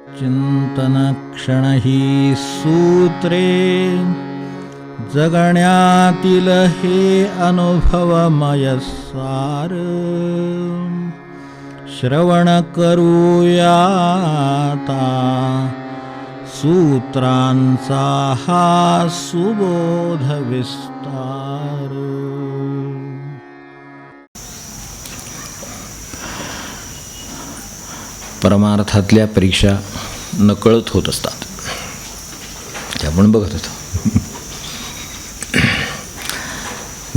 चिंतनक्षण ही सूत्रे जगण्यातील हे अनुभवमय सार श्रवण करूयाता सूत्रांचा हा सुबोध विस्तार. परमार्थातल्या परीक्षा नकळत होत असतात, ते आपण बघत होतो.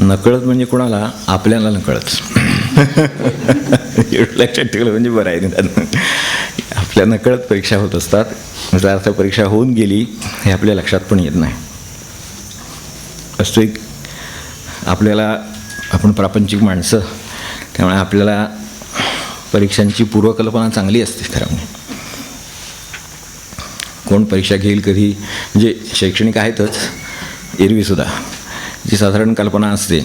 नकळत म्हणजे कोणाला? आपल्याला नकळत. एवढं लक्षात ठेवलं म्हणजे बरं आहे. आपल्या नकळत परीक्षा होत असतात. याचा अर्थ परीक्षा होऊन गेली हे आपल्या लक्षात पण येत नाही. वास्तविक आपल्याला, आपण प्रापंचिक माणसं, त्यामुळे आपल्याला परीक्षांची पूर्वकल्पना चांगली असते. खरं म्हणजे कोण परीक्षा घेईल कधी, म्हणजे शैक्षणिक आहेतच, एरवीसुद्धा जी साधारण कल्पना असते,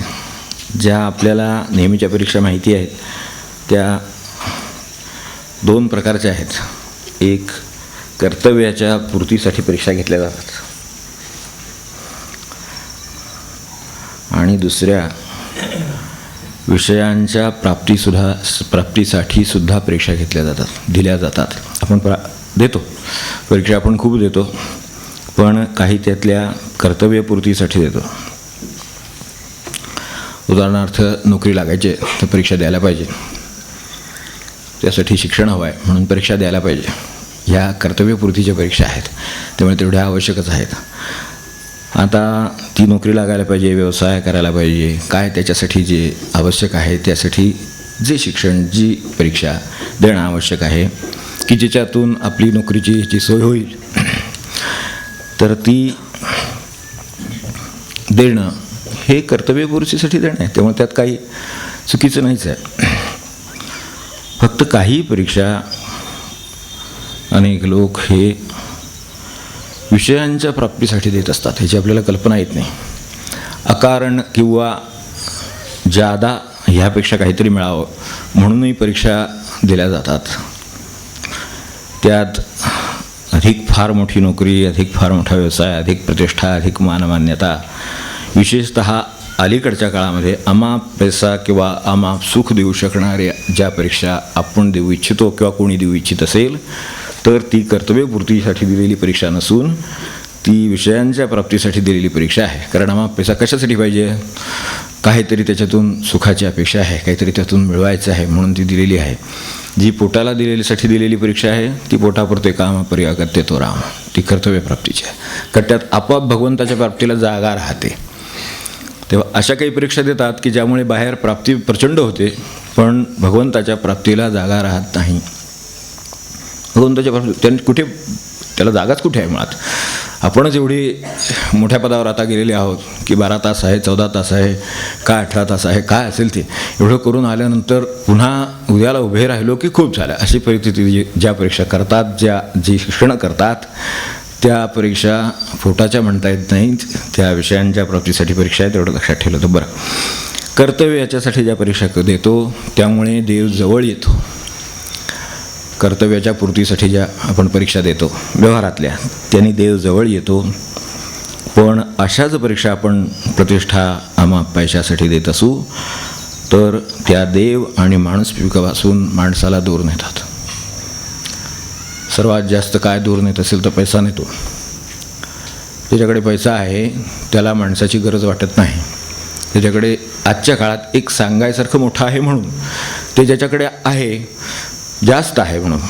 ज्या आपल्याला नेहमीच्या परीक्षा माहिती आहेत, त्या दोन प्रकारच्या आहेत. एक, कर्तव्याच्या पूर्तीसाठी परीक्षा घेतल्या जातात, आणि दुसऱ्या, विषयांच्या प्राप्तीसाठी सुद्धा परीक्षा घेतल्या जातात, दिल्या जातात. आपण देतो परीक्षा, आपण खूप देतो, पण काही त्यातल्या कर्तव्यपूर्तीसाठी देतो. उदाहरणार्थ, नोकरी लागायची तर परीक्षा द्यायला पाहिजे, त्यासाठी शिक्षण हवं आहे म्हणून परीक्षा द्यायला पाहिजे. ह्या कर्तव्यपूर्तीच्या परीक्षा आहेत, त्यामुळे तेवढ्या आवश्यकच आहेत. आता ती नोकरी लागायला पाहिजे, व्यवसाय करायला पाहिजे, काय त्याच्यासाठी जे आवश्यक आहे त्यासाठी जे शिक्षण, जी परीक्षा देणं आवश्यक आहे की ज्याच्यातून आपली नोकरीची जी सोय होईल, तर ती देणं हे कर्तव्यपूर्तीसाठी देणं आहे. त्यामुळे त्यात काही चुकीचं नाहीच आहे. फक्त काही परीक्षा अनेक लोक हे विषयांच्या प्राप्तीसाठी देत असतात, ह्याची आपल्याला कल्पना येत नाही. अकारण किंवा जादा ह्यापेक्षा काहीतरी मिळावं म्हणूनही परीक्षा दिल्या जातात. त्यात अधिक फार मोठी नोकरी, अधिक फार मोठा व्यवसाय, अधिक प्रतिष्ठा, अधिक मानमान्यता, विशेषतः अलीकडच्या काळामध्ये अमाप पैसा किंवा अमाप सुख देऊ शकणाऱ्या ज्या परीक्षा आपण देऊ इच्छितो किंवा कोणी देऊ इच्छित असेल, तर ती कर्तव्यपूर्तीसाठी दिलेली परीक्षा नसून ती विषयांच्या प्राप्तीसाठी दिलेली परीक्षा आहे. कारण अमाप पैसा कशासाठी पाहिजे? काहीतरी त्याच्यातून सुखाची अपेक्षा आहे, काहीतरी त्यातून मिळवायचं आहे म्हणून ती दिलेली आहे. जी पोटाला दिलेलीसाठी दिलेली परीक्षा आहे ती पोटापुरते काम पर्यागत्य तो राम, ती कर्तव्यप्राप्तीची आहे. कारण त्यात आपोआप भगवंताच्या प्राप्तीला जागा राहते. तेव्हा अशा काही परीक्षा देतात की ज्यामुळे बाहेर प्राप्ती प्रचंड होते, पण भगवंताच्या प्राप्तीला जागा राहत नाही. भगवंताच्या प्राप्ती कुठे, त्याला जागाच कुठे आहे मुळात. आपणच एवढी मोठ्या पदावर आता गेलेले आहोत की 12 तास आहे, 14 तास आहे, काय 18 तास आहे, काय असेल ते एवढं करून आल्यानंतर पुन्हा उद्याला उभे राहिलो की खूप झालं. अशी परिस्थिती ज्या परीक्षा करतात, जी शिक्षण करतात, त्या परीक्षा पोटाच्या म्हणता येत नाहीत, त्या विषयांच्या प्राप्तीसाठी परीक्षा आहे, तेवढं लक्षात ठेवलं तर बरं. कर्तव्य याच्यासाठी ज्या परीक्षा देतो त्यामुळे देव जवळ येतो. कर्तव्याच्या पूर्तीसाठी ज्या आपण परीक्षा देतो व्यवहारातल्या, त्यांनी देव जवळ येतो. पण अशाच परीक्षा आपण प्रतिष्ठा अमाप पैशासाठी देत असू तर त्या देव आणि माणुसकीपासून माणसाला दूर नेतात. सर्वात जास्त काय दूर नेत असेल तर पैसा नेतो. ज्याच्याकडे पैसा आहे त्याला माणसाची गरज वाटत नाही. त्याच्याकडे आजच्या काळात एक सांगायसारखं मोठं आहे म्हणून, ते ज्याच्याकडे आहे, जास्त आहे म्हणून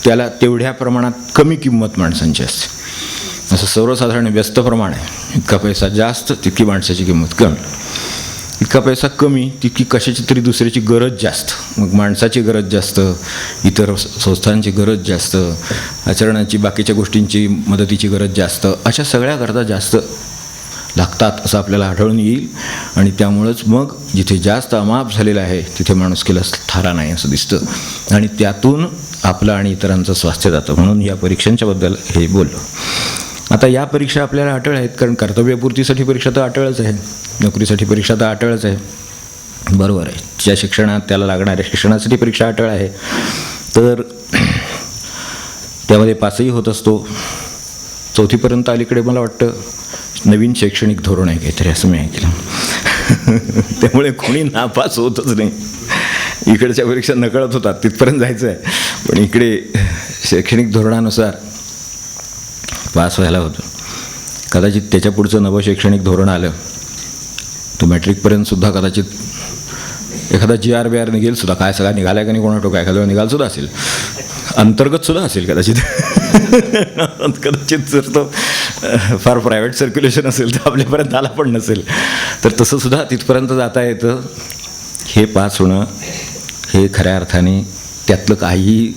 त्याला तेवढ्या प्रमाणात कमी किंमत माणसांची असते. असं सर्वसाधारण व्यस्त प्रमाण आहे. इतका पैसा जास्त तितकी माणसाची किंमत कमी, इतका पैसा कमी तितकी कशाची तरी दुसऱ्याची गरज जास्त. मग माणसाची गरज जास्त, इतर संस्थांची गरज जास्त, आचरणाची बाकीच्या गोष्टींची मदतीची गरज जास्त, अशा सगळ्या गरजा जास्त लागतात असं आपल्याला आढळून येईल. आणि त्यामुळंच मग जिथे जास्त अमाप झालेलं आहे तिथे माणुसकीला थारा नाही असं दिसतं, आणि त्यातून आपलं आणि इतरांचं स्वास्थ्य जातं. म्हणून या परीक्षांच्याबद्दल हे बोललो. आता या परीक्षा आपल्याला अटळ आहेत, कारण कर्तव्यपूर्तीसाठी परीक्षा तर अटळच आहे, नोकरीसाठी परीक्षा तर अटळच आहे, बरोबर आहे. ज्या शिक्षणात त्याला लागणाऱ्या शिक्षणासाठी परीक्षा अटळ आहे. तर त्यामध्ये पासही होत असतो. 4थीपर्यंत अलीकडे मला वाटतं नवीन शैक्षणिक धोरण आहे काहीतरी असं मी ऐकलं. त्यामुळे कोणी नापास होतच नाही. इकडच्या परीक्षा नकळत होतात तिथपर्यंत जायचं आहे, पण इकडे शैक्षणिक धोरणानुसार पास व्हायला होतं. कदाचित त्याच्या पुढचं नवं शैक्षणिक धोरण आलं तो मॅट्रिकपर्यंतसुद्धा कदाचित एखादा GR निघेल सुद्धा, काय सगळा निघाला का नाही कोणा टोका, एखाद्या निघाल सुद्धा असेल, अंतर्गत सुद्धा असेल कदाचित. कदाचित जर तो फार प्रायव्हेट सर्क्युलेशन असेल तर आपल्यापर्यंत आला पण नसेल, तर तसं सुद्धा तिथपर्यंत जाता येतं. हे पास होणं हे खऱ्या अर्थाने त्यातलं काहीही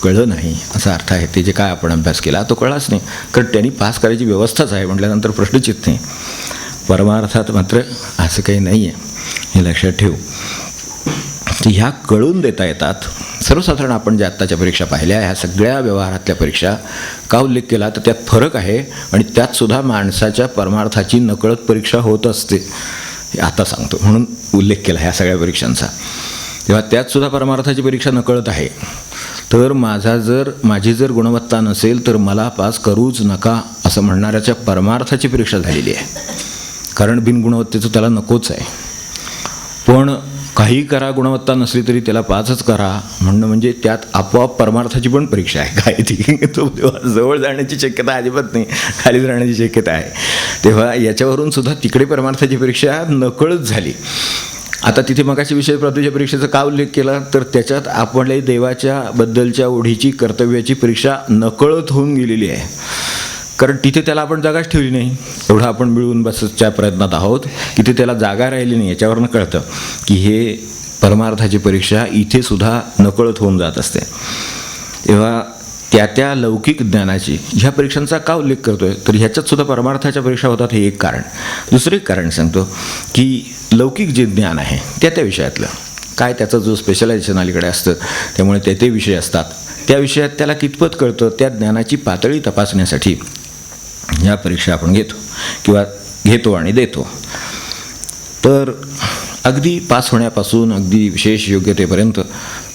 कळलं नाही असा अर्थ आहे. ते जे काय आपण अभ्यास केला तो कळलाच नाही, कारण त्यांनी पास करायची व्यवस्थाच आहे म्हटल्यानंतर प्रश्नच येत नाही. परमार्थात मात्र असं काही नाही आहे, हे लक्षात ठेवू. तर ह्या कळून देता येतात. सर्वसाधारण आपण ज्या आत्ताच्या परीक्षा पाहिल्या ह्या सगळ्या व्यवहारातल्या परीक्षा का उल्लेख केला तर त्यात फरक आहे, आणि त्यातसुद्धा माणसाच्या परमार्थाची नकळत परीक्षा होत असते हे आता सांगतो म्हणून उल्लेख केला ह्या सगळ्या परीक्षांचा. तेव्हा त्यातसुद्धा परमार्थाची परीक्षा नकळत आहे. तर माझी जर गुणवत्ता नसेल तर मला पास करूच नका असं म्हणणाऱ्याच्या परमार्थाची परीक्षा झालेली आहे, कारण बिनगुणवत्तेचं त्याला नकोच आहे. पण काही करा, गुणवत्ता नसली तरी त्याला पासच करा म्हणणं म्हणजे त्यात आपोआप परमार्थाची पण परीक्षा आहे काय ती. तो जवळ जाण्याची शक्यता अजिबात नाही, खालीच राहण्याची शक्यता आहे. तेव्हा याच्यावरून सुद्धा तिकडे परमार्थाची परीक्षा नकळत झाली. आता तिथे मगाशी विषय प्राप्तीच्या परीक्षेचा का उल्लेख केला तर त्याच्यात आपल्या देवाच्या बद्दलच्या ओढीची कर्तव्याची परीक्षा नकळत होऊन गेलेली आहे, कारण तिथे त्याला आपण जागाच ठेवली नाही. एवढं आपण मिळून बसच्या प्रयत्नात आहोत, तिथे त्याला जागा राहिली नाही. याच्यावरनं कळतं की हे परमार्थाची परीक्षा इथे सुद्धा नकळत होऊन जात असते. तेव्हा त्या लौकिक ज्ञानाची ह्या परीक्षांचा का उल्लेख करतोय तर ह्याच्यात सुद्धा परमार्थाच्या परीक्षा होतात हे एक कारण. दुसरं एक कारण सांगतो की लौकिक जे ज्ञान आहे त्या विषयातलं काय त्याचं जो स्पेशलायझेशन अलीकडे असतं त्यामुळे ते विषय असतात त्या विषयात त्याला कितपत कळतं त्या ज्ञानाची पातळी तपासण्यासाठी ह्या परीक्षा आपण घेतो आणि देतो. तर अगदी पास होण्यापासून अगदी विशेष योग्यतेपर्यंत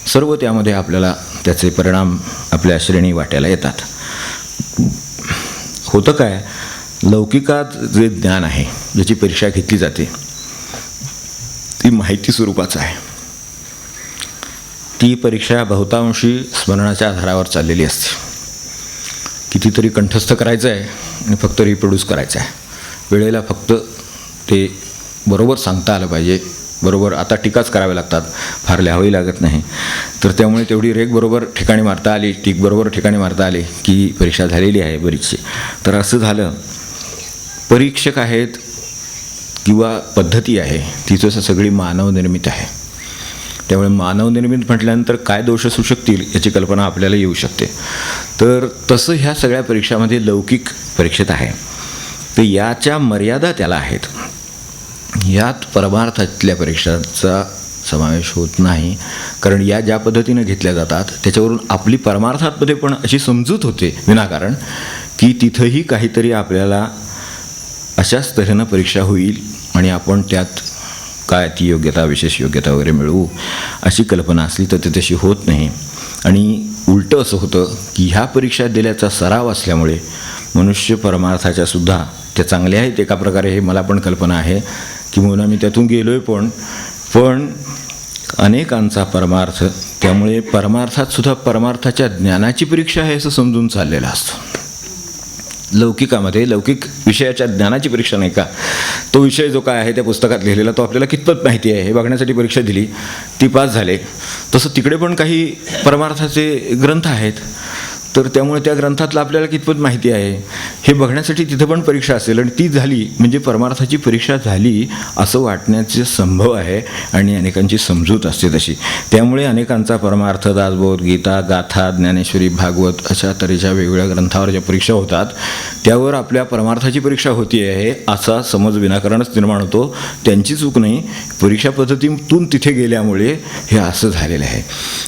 सर्व त्यामध्ये आपल्याला त्याचे परिणाम आपल्या श्रेणी वाटायला येतात. होतं काय, लौकिकात जे ज्ञान आहे ज्याची परीक्षा घेतली जाते ती माहिती स्वरूपाचं आहे. ती परीक्षा बहुतांशी स्मरणाच्या आधारावर चाललेली असते. कितीतरी कंठस्थ करायचं आहे आणि फक्त रिप्रोड्यूस करायचं आहे. वेळेला फक्त ते बरोबर सांगता आलं पाहिजे, बरोबर. आता टीकाच कराव्या लागतात, फार लिहावी लागत नाही. तर त्यामुळे तेवढी रेग बरोबर ठिकाणी मारता आली, टीक बरोबर ठिकाणी मारता आली की परीक्षा झालेली आहे बरीचशी. तर असं झालं, परीक्षक आहेत किंवा पद्धती आहे ती सगळी मानवनिर्मित आहे. त्यामुळे मानवनिर्मित म्हटल्यानंतर काय दोष असू शकतील याची कल्पना आपल्याला येऊ शकते. तर तसं ह्या सगळ्या परीक्षामध्ये लौकिक परीक्षेत आहे. तर याच्या मर्यादा त्याला आहेत. यात परमार्थातल्या परीक्षांचा समावेश होत नाही, कारण या ज्या पद्धतीनं घेतल्या जातात त्याच्यावरून आपली परमार्थातमध्ये पण अशी समजूत होते विनाकारण की तिथंही काहीतरी आपल्याला अशाच तऱ्हेनं परीक्षा होईल आणि आपण त्यात काय ती योग्यता, विशेष योग्यता वगैरे मिळवू अशी कल्पना असली तर ते तशी होत नाही. आणि उलटं असं होतं की ह्या परीक्षा दिल्याचा सराव असल्यामुळे मनुष्य परमार्थाच्या सुद्धा त्या चांगल्या आहेत एका प्रकारे, हे मला पण कल्पना आहे किंवा मी त्यातून गेलो आहे. पण अनेकांचा परमार्थ, त्यामुळे परमार्थात सुद्धा परमार्थाच्या ज्ञानाची परीक्षा आहे असं समजून चाललेलं असतं. लौकिकामध्ये लौकिक विषयाच्या ज्ञानाची परीक्षा नाही का, तो विषय जो काय आहे त्या पुस्तकात लिहिलेला तो आपल्याला कितपत माहिती आहे हे बघण्यासाठी परीक्षा दिली, ती पास झाले. तसं तिकडे पण काही परमार्थाचे ग्रंथ आहेत, तर त्यामुळे त्या ग्रंथातलं आपल्याला कितपत माहिती आहे हे बघण्यासाठी तिथं पण परीक्षा असेल आणि ती झाली म्हणजे परमार्थाची परीक्षा झाली असं वाटण्याचे संभव आहे आणि अनेकांची समजूत असते तशी. त्यामुळे अनेकांचा परमार्थ, दासबोध, गीता, गाथा, ज्ञानेश्वरी, भागवत अशा तऱ्हेच्या वेगवेगळ्या ग्रंथावर ज्या परीक्षा होतात त्यावर आपल्या परमार्थाची परीक्षा होती आहे असा समज विनाकारणच निर्माण होतो. त्यांची चूक नाही, परीक्षा पद्धतीतून तिथे गेल्यामुळे हे असं झालेलं आहे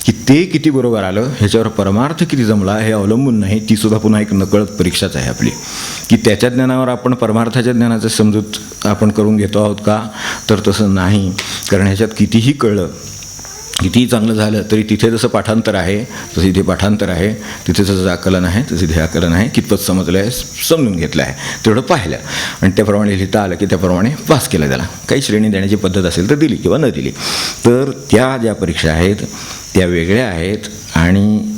की ते किती बरोबर आलं ह्याच्यावर परमार्थ किती जमला हे अवलंबून नाही. ती सुद्धा पुन्हा एक नकळत परीक्षाच आहे आपली की त्याच्या ज्ञानावर आपण परमार्थाच्या ज्ञानाचं समजूत आपण करून घेतो आहोत का, तर तसं नाही. कारण ह्याच्यात कितीही कळलं कितीही चांगलं झालं तरी तिथे जसं पाठांतर आहे तसं इथे पाठांतर आहे, तिथे जसं आकलन आहे तसं इथे आकलन आहे, कितपत समजलं आहे समजून घेतलं आहे तेवढं पाहिलं आणि त्याप्रमाणे लिहिता आलं की त्याप्रमाणे पास केलं त्याला. काही श्रेणी देण्याची पद्धत असेल तर दिली किंवा न दिली. तर त्या ज्या परीक्षा आहेत त्या वेगळ्या आहेत आणि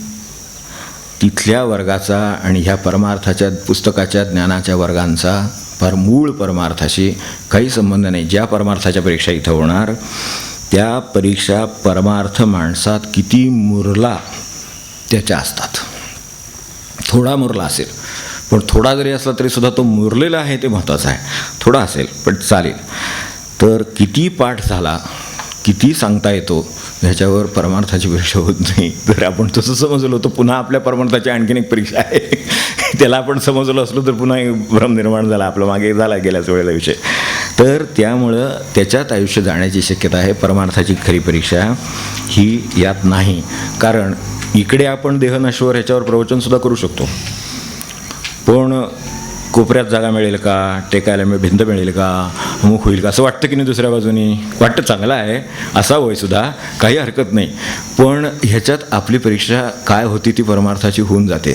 तिथल्या वर्गाचा आणि ह्या परमार्थाच्या पुस्तकाच्या ज्ञानाच्या वर्गांचा फार मूळ परमार्थाशी काही संबंध नाही. ज्या परमार्थाच्या परीक्षा इथं होणार त्या परीक्षा परमार्थ माणसात किती मुरला त्याच्या असतात. थोडा मुरला असेल पण थोडा जरी असला तरी सुद्धा तो मुरलेला आहे ते महत्त्वाचं आहे. थोडा असेल पण चालेल. तर किती पाठ झाला किती सांगता येतो ह्याच्यावर परमार्थाची परीक्षा होत नाही. तर आपण तसं समजलो तर पुन्हा आपल्या परमार्थाची आणखीन एक परीक्षा आहे. त्याला आपण समजलो असलो तर पुन्हा एक भ्रम निर्माण झाला आपला मागे झाला गेल्याच वेळेला विषय. तर त्यामुळं त्याच्यात आयुष्य जाण्याची शक्यता आहे. परमार्थाची खरी परीक्षा ही यात नाही. कारण इकडे आपण देह नश्वर ह्याच्यावर प्रवचनसुद्धा करू शकतो पण कोपऱ्यात जागा मिळेल का, टेकायला भिंत मिळेल का, अमुक होईल का असं वाटतं की नाही. दुसऱ्या बाजूनी वाटतं चांगलं आहे असा वयसुद्धा काही हरकत नाही. पण ह्याच्यात आपली परीक्षा काय होती ती परमार्थाची होऊन जाते.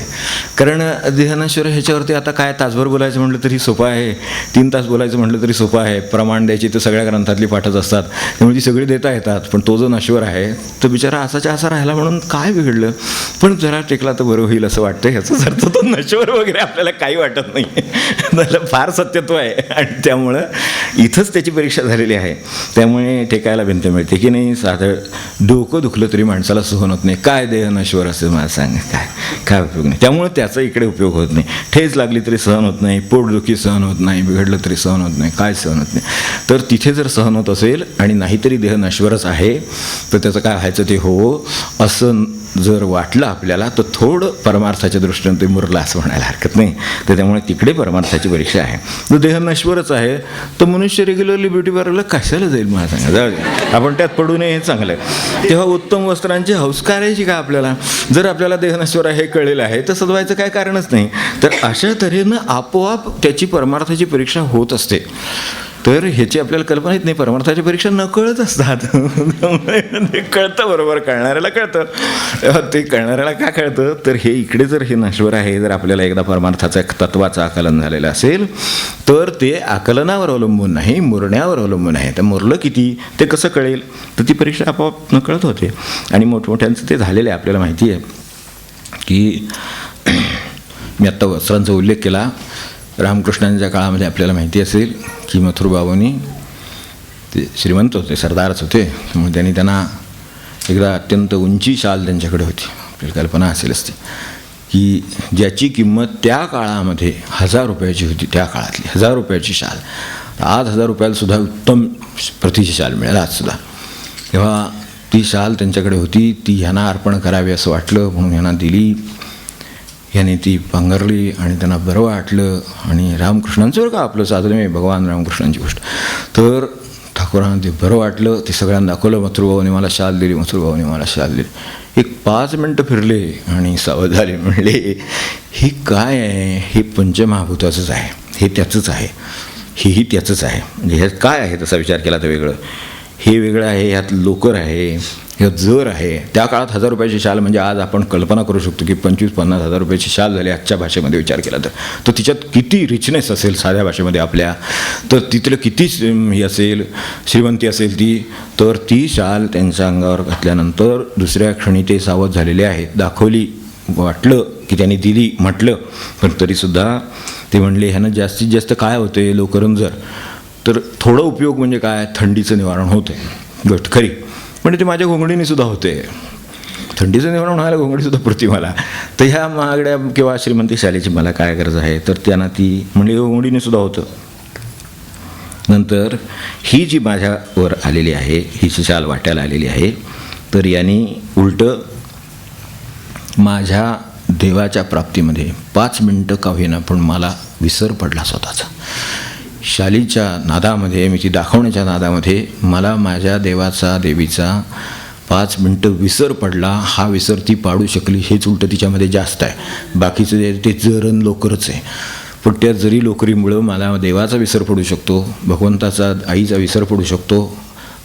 कारण देहनश्वर ह्याच्यावरती आता काय तासभर बोलायचं म्हटलं तरी सोपं आहे, 3 तास बोलायचं म्हटलं तरी सोपं आहे. प्रमाण द्यायची तर सगळ्या ग्रंथातली पाठच असतात त्यामुळे ती सगळी देता येतात. पण तो जो नश्वर आहे तो बिचारा असाच्या असा राहिला म्हणून काय बिघडलं, पण जरा टेकला तर बरं होईल असं वाटतं. ह्याचाच अर्थ तो नश्वर वगैरे आपल्याला काही वाटत नाही. त्याला फार सत्यत्व आहे आणि त्यामुळं इथंच त्याची परीक्षा झालेली आहे. त्यामुळे टेकायला भिंत मिळते की नाही. साधं डोकं दुखलं तरी माणसाला सहन होत नाही. काय देह नश्वर असेल मला सांग, काय उपयोग नाही. त्यामुळं त्याचा इकडे उपयोग होत नाही. ठेच लागली तरी सहन होत नाही, पोटदुखी सहन होत नाही, बिघडलं तरी सहन होत नाही, काय सहन होत नाही. तर तिथे जर सहन होत असेल आणि नाहीतरी देह नश्वरच आहे तर त्याचं काय व्हायचं ते हो असं जर वाटलं आपल्याला तर थोडं परमार्थाच्या दृष्टीने ते मुरलं असं म्हणायला हरकत नाही. तर त्यामुळे तिकडे परमार्थाची परीक्षा आहे. तर देह नश्वरच आहे तर मनुष्य रेग्युलरली ब्युटी पार्लरला कशाला जाईल मला सांगा. जाऊ दे आपण त्यात पडू नये हे चांगलं आहे. तेव्हा उत्तम वस्त्रांची हौस करायची का आपल्याला. जर आपल्याला देह नश्वर आहे हे कळलेलं आहे तर सजवायचं काय कारणच नाही. तर अशा तऱ्हेनं आपोआप त्याची परमार्थाची परीक्षा होत असते. तर ह्याची आपल्याला कल्पना येत नाही. परमार्थाची परीक्षा नकळत असतात. ते कळतं बरोबर, कळणाऱ्याला कळतं. ते कळणाऱ्याला का कळतं तर हे इकडे जर हे नश्वर आहे जर आपल्याला एकदा परमार्थाचं तत्वाचं आकलन झालेलं असेल तर ते आकलनावर अवलंबून नाही मुरण्यावर अवलंबून आहे. तर मुरलं किती ते कसं कळेल तर ती परीक्षा आपोआप नकळत होते. आणि मोठमोठ्यांचं ते झालेलं आहे आपल्याला माहिती आहे की मी आत्ता वस्त्रांचा उल्लेख केला. रामकृष्णांच्या काळामध्ये आपल्याला माहिती असेल की मथुरबाबूंनी ते श्रीमंत होते, सरदारच होते, त्यामुळे त्यांना एकदा अत्यंत उंची शाल त्यांच्याकडे होती. आपल्याला कल्पना असेल असते की ज्याची किंमत त्या काळामध्ये 1000 रुपयाची होती. त्या काळातली 1000 रुपयाची शाल आज 1000 रुपयाला सुद्धा उत्तम प्रतीची शाल मिळेल आजसुद्धा. तेव्हा ती शाल त्यांच्याकडे होती. ती ह्यांना अर्पण करावी असं वाटलं म्हणून ह्यांना दिली. याने ती पांघरली आणि त्यांना बरं वाटलं. आणि रामकृष्णांचं का आपलं साधलं मी भगवान रामकृष्णांची गोष्ट. तर ठाकूरांना ते बरं वाटलं. ते सगळ्यांना दाखवलं. मथुरभाऊने मला शाल दिली, मथुरभाऊने मला शाल दिली. एक 5 मिनटं फिरले आणि सावध झाले. म्हणले हे काय आहे. हे पंचमहाभूताचंच आहे, हे त्याचंच आहे, हेही त्याचंच आहे. म्हणजे ह्यात काय आहे तसा विचार केला तर वेगळं, हे वेगळं आहे, ह्यात लोकर आहे, ह्यात जर आहे. त्या काळात 1000 रुपयाची शाल म्हणजे आज आपण कल्पना करू शकतो की 25-50 हजार रुपयाची शाल झाली आजच्या भाषेमध्ये विचार केला तर तिच्यात किती रिचनेस असेल साध्या भाषेमध्ये आपल्या. तर तिथलं किती हे असेल, श्रीमंती असेल ती. तर ती शाल त्यांच्या अंगावर घातल्यानंतर दुसऱ्या क्षणी ते सावध झालेले आहेत. दाखवली, वाटलं की त्यांनी दिली म्हटलं, पण तरीसुद्धा ते म्हणले ह्यानं जास्तीत जास्त काय होते लोकरंजर. तर थोडं उपयोग म्हणजे काय, थंडीचं निवारण होतं गोष्ट खरी. पण ते माझ्या घोंगडीने सुद्धा होते. थंडीचं निवारण व्हायला घोंगडीसुद्धा पुरती मला. तर ह्या महागड्या किंवा श्रीमंती शालेची मला काय गरज आहे. तर त्यांना ती म्हणजे घोंगडीने सुद्धा होतं. नंतर ही जी माझ्यावर आलेली आहे, ही जी शाल वाट्याला आलेली आहे, तर यांनी उलटं माझ्या देवाच्या प्राप्तीमध्ये 5 मिनटं का होईना पण मला विसर पडला स्वतःचा. शालीच्या नादामध्ये, मी ती दाखवण्याच्या नादामध्ये मला माझ्या देवाचा देवीचा 5 मिनटं विसर पडला. हा विसर ती पाडू शकली हेच उलटं तिच्यामध्ये जास्त आहे. बाकीचं ते जरण लोकरच आहे. पण त्या जरी लोकरीमुळं मला देवाचा विसर पडू शकतो, भगवंताचा आईचा विसर पडू शकतो,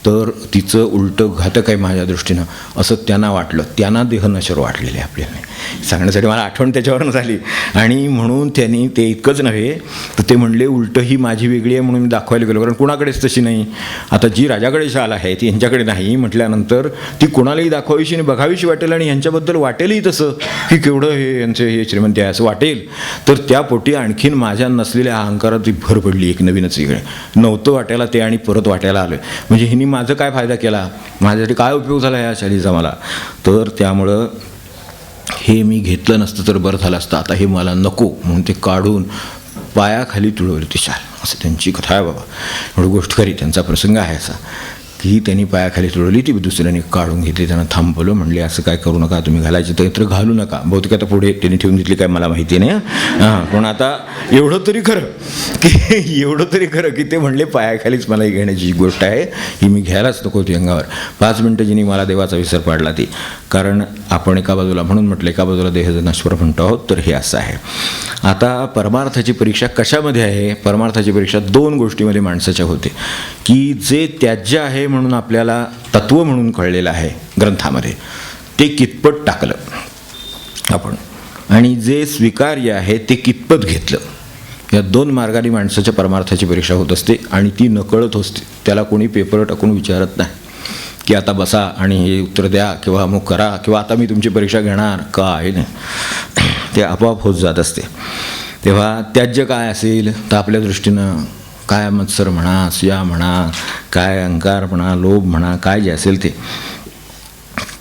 तर तिचं उलटं घातक आहे माझ्या दृष्टीनं असं त्यांना वाटलं. त्यांना देहनश्वर वाटलेले आपल्याला सांगण्यासाठी मला आठवण त्याच्यावरनं झाली. आणि म्हणून त्यांनी ते इतकंच नव्हे तर ते म्हणले उलटं ही माझी वेगळी आहे म्हणून मी दाखवायला गेलो, कारण कुणाकडेच तशी नाही. आता जी राजाकडे शाल आहे ती यांच्याकडे नाही म्हटल्यानंतर ती कोणालाही दाखवावीशी आणि बघावीशी वाटेल आणि यांच्याबद्दल वाटेलही तसं की केवढं हे यांचं हे श्रीमंती आहे असं वाटेल. तर त्या पोटी आणखीन माझ्या नसलेल्या अहंकारात भर पडली, एक नवीनच वेगळे नव्हतं वाटायला ते आणि परत वाटायला आलं. म्हणजे हिनी माझं काय फायदा केला, माझ्यासाठी काय उपयोग झाला या शालीचा मला. तर त्यामुळं हे मी घेतलं नसतं तर बरं झालं असतं. आता हे मला नको म्हणून ते काढून पायाखाली तुळवली ती शाल. असं त्यांची कथा आहे बाबा. एवढी गोष्ट खरी, त्यांचा प्रसंग आहे असा की त्यांनी पायाखाली तुळवली, ती दुसऱ्याने काढून घेतली. त्यांना थांबवलं, म्हणले असं काय करू नका, तुम्ही घालायची तर घालू नका. बहुतेक आता पुढे त्यांनी ठेवून घेतली काय मला माहिती नाही. हां, पण आता एवढं तरी खरं की ते म्हणले पायाखालीच मला ही घेण्याची गोष्ट आहे, ही मी घ्यायलाच नको होती अंगावर. 5 मिनटं जिनी मला देवाचा विसर पाडला ती. कारण आपण एका बाजूला म्हणून म्हटलं एका बाजूला देह नश्वर म्हणतो आहोत, तर हे असं आहे. आता परमार्थाची परीक्षा कशामध्ये आहे? परमार्थाची परीक्षा 2 गोष्टीमध्ये माणसाच्या होते, की जे त्याज्य आहे म्हणून आपल्याला तत्व म्हणून कळलेलं आहे ग्रंथामध्ये ते कितपत टाकलं आपण, आणि जे स्वीकार्य आहे ते कितपत घेतलं. या 2 मार्गाने माणसाच्या परमार्थाची परीक्षा होत असते आणि ती नकळत असते. त्याला कोणी पेपर टाकून विचारत नाही की आता बसा आणि हे उत्तर द्या किंवा अमुक करा किंवा आता मी तुमची परीक्षा घेणार काय नाही. ते आपोआप होत जात असते. तेव्हा त्याज्य काय असेल तर आपल्या दृष्टीनं काय मत्सर म्हणा, असूया म्हणा, काय अहंकार म्हणा, लोभ म्हणा, काय जे असेल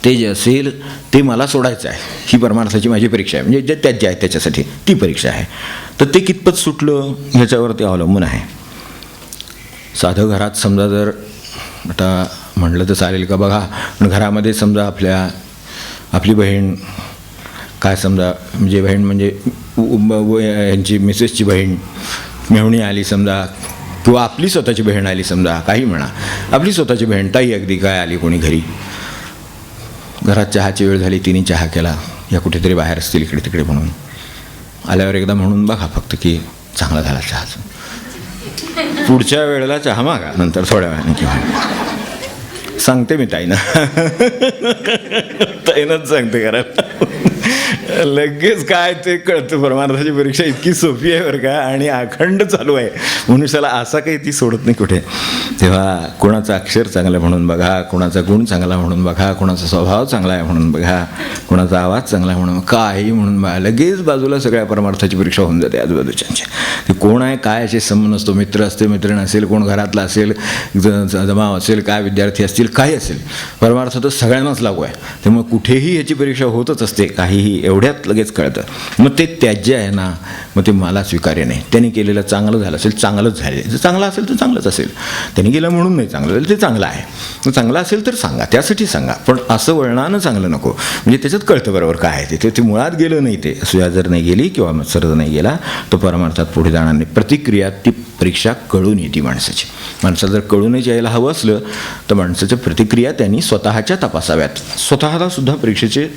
ते जे असेल ते मला सोडायचं आहे. ही परमार्थाची माझी परीक्षा आहे. म्हणजे जे त्याज्य आहे त्याच्यासाठी ती परीक्षा आहे. तर ते कितपत सुटलं ह्याच्यावर ते अवलंबून आहे. साधं घरात समजा जर आता म्हटलं तर चालेल का बघा, पण घरामध्ये समजा आपली बहीण काय समजा म्हणजे बहीण म्हणजे यांची मिसेसची बहीण मेहुणी आली समजा, किंवा आपली स्वतःची बहीण आली समजा, काही म्हणा, आपली स्वतःची बहीण ताई अगदी काय आली कोणी घरी, घरात चहाची वेळ झाली, तिने चहा केला, या कुठेतरी बाहेर असतील इकडे तिकडे म्हणून आल्यावर एकदा म्हणून बघा फक्त की चांगला झाला चहाचं, पुढच्या वेळेला चहा मागा नंतर थोड्या वेळाने किंवा सांगते मी ताईनं सांगते घरात लगेच काय ते कळतं. परमार्थाची परीक्षा इतकी सोपी आहे बरं का, आणि अखंड चालू आहे. मनुष्याला असा काही ती सोडत नाही कुठे. तेव्हा कोणाचं अक्षर चांगलं म्हणून बघा, कोणाचा गुण चांगला म्हणून बघा, कोणाचा स्वभाव चांगला आहे म्हणून बघा, कोणाचा आवाज चांगला आहे म्हणून काही म्हणून बघा, लगेच बाजूला सगळ्या परमार्थाची परीक्षा होऊन जाते आजूबाजूच्यांची. ते कोण आहे काय याचे संबंध नसतो. मित्र असते, मैत्रीण असेल, कोण घरातला असेल, जमाव असेल, काय विद्यार्थी असतील, काही असेल, परमार्थ तर सगळ्यांनाच लागू आहे. त्यामुळे कुठेही याची परीक्षा होतच असते. काहीही एवढ्यात लगेच कळतं. मग ते त्याज्य आहे ना, मग ते मला स्वीकार्य नाही. त्यांनी केलेलं चांगलं झालं असेल, चांगलंच झाले. जर चांगलं असेल तर चांगलंच असेल. त्यांनी केलं म्हणून नाही चांगलं झालं, ते चांगलं आहे. मग चांगलं असेल तर सांगा, त्यासाठी सांगा, पण असं वळणानं चांगलं नको. म्हणजे त्याच्यात कळतं बरोबर काय आहे ते मुळात गेलं नाही. ते असूया जर नाही गेली किंवा मत्सर जर नाही गेला तर परमार्थात पुढे जाणार नाही. प्रतिक्रिया ती परीक्षा कळून येते माणसाची. माणसाला जर कळूनच यायला हवं असलं तर माणसाच्या प्रतिक्रिया त्यांनी स्वतःच्या तपासाव्यात. स्वतःला सुद्धा परीक्षेचे